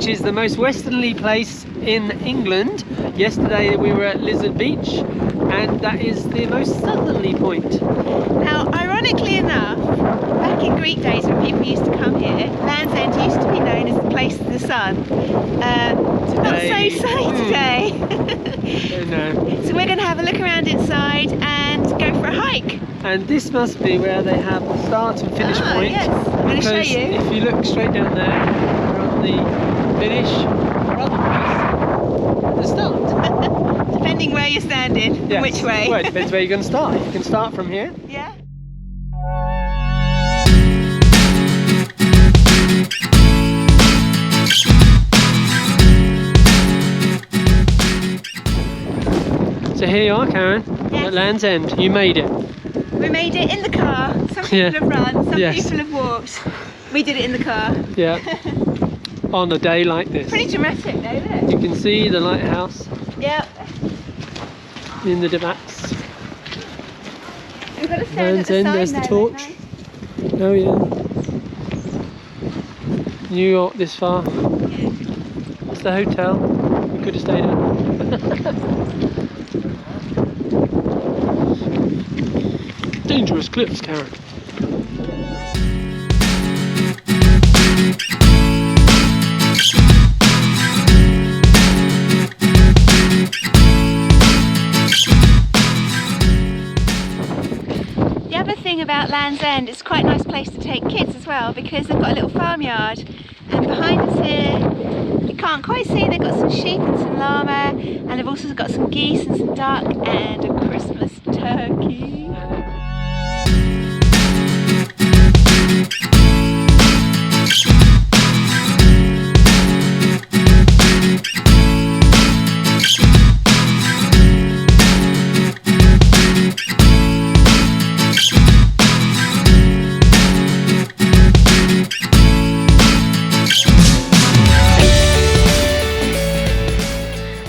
is the most westerly place in England. Yesterday we were at Lizard Beach, and that is the most southerly point. Now, ironically enough, back in Greek days when people used to come here, Land's End used to be known as the place of the sun. Not so sunny today. No. So we're going to have a look around inside and go for a hike. And this must be where they have the start and finish point. Yes, I'm going to show Because you. if you look straight down there, we're on the finish, or otherwise, the start. Depending where you're standing, Yes. which way. Well, it depends where you're going to start. You can start from here. Yeah. So here you are, Karen, Yes. at Land's End. You made it. We made it in the car. Some people Yeah. have run, some Yes. people have walked. We did it in the car. Yeah. On a day like this. Pretty dramatic though, isn't it? You can see the lighthouse Yeah. in the depths. We've got to stand Land's at the End, sign there's the there, torch. don't Oh yeah. New York this far. we? It's the hotel. We could have stayed at. Dangerous cliffs, Karen. The other thing about Land's End, it's quite a nice place to take kids as well because they've got a little farmyard, and behind us here, you can't quite see, they've got some sheep and some llama, and they've also got some geese and some duck and a Christmas turkey.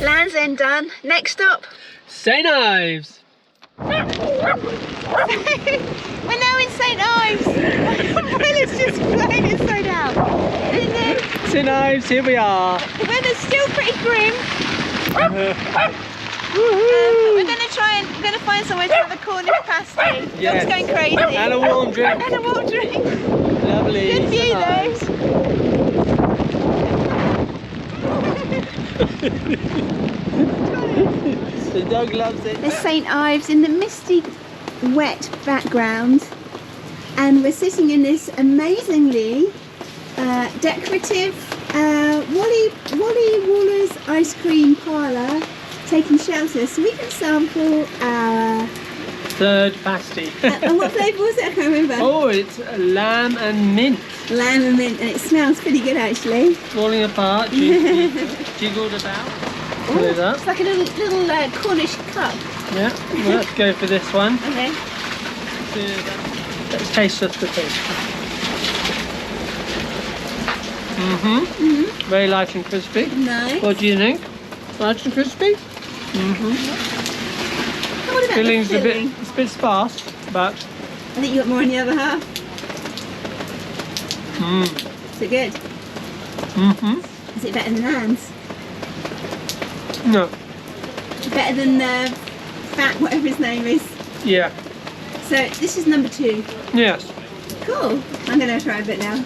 Land's End done. Next stop. St Ives. We're now in St Ives. Umbrellas just flown inside out. Isn't it? St Ives, here we are. The weather's still pretty grim. But we're going to find somewhere to have a Cornish pasty. Yes. Dog's going crazy. And a warm drink. And a warm drink. Lovely. Good view St. Ives. The dog loves it. There's St Ives in the misty, wet background, and we're sitting in this amazingly decorative Wally Waller's ice cream parlour, taking shelter so we can sample our. Third pasty. And what flavour was it? I can't remember. Oh, it's lamb and mint. Lamb and mint, and it smells pretty good actually. Falling apart, jiggled about. Pull it up. It's like a little Cornish cup. Yeah, well, let's go for this one. Okay. Let's taste just the taste. Very light and crispy. Nice. What do you think? Light and crispy? And what about Filling's the a bit, filling? it's a bit sparse, but I think you got more in the other half. Is it good? Is it better than Anne's? No, Better than Fat, whatever his name is. yeah, So this is number 2. yes. Cool. I'm going to try a bit now.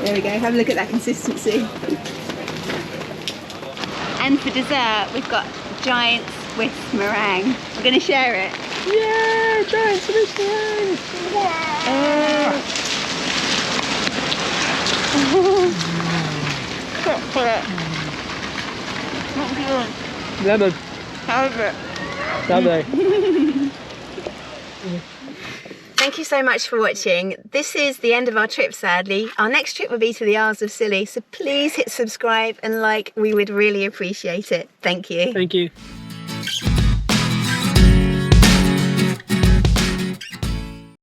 There we go. Have a look at that consistency. And for dessert, we've got giant Swiss meringue. We're going to share it. Yeah, giant Swiss meringue. Lemon. How's it? Lovely. Thank you so much for watching. This is the end of our trip, sadly. Our next trip will be to the Isles of Scilly, so please hit subscribe and like. We would really appreciate it. Thank you. Thank you.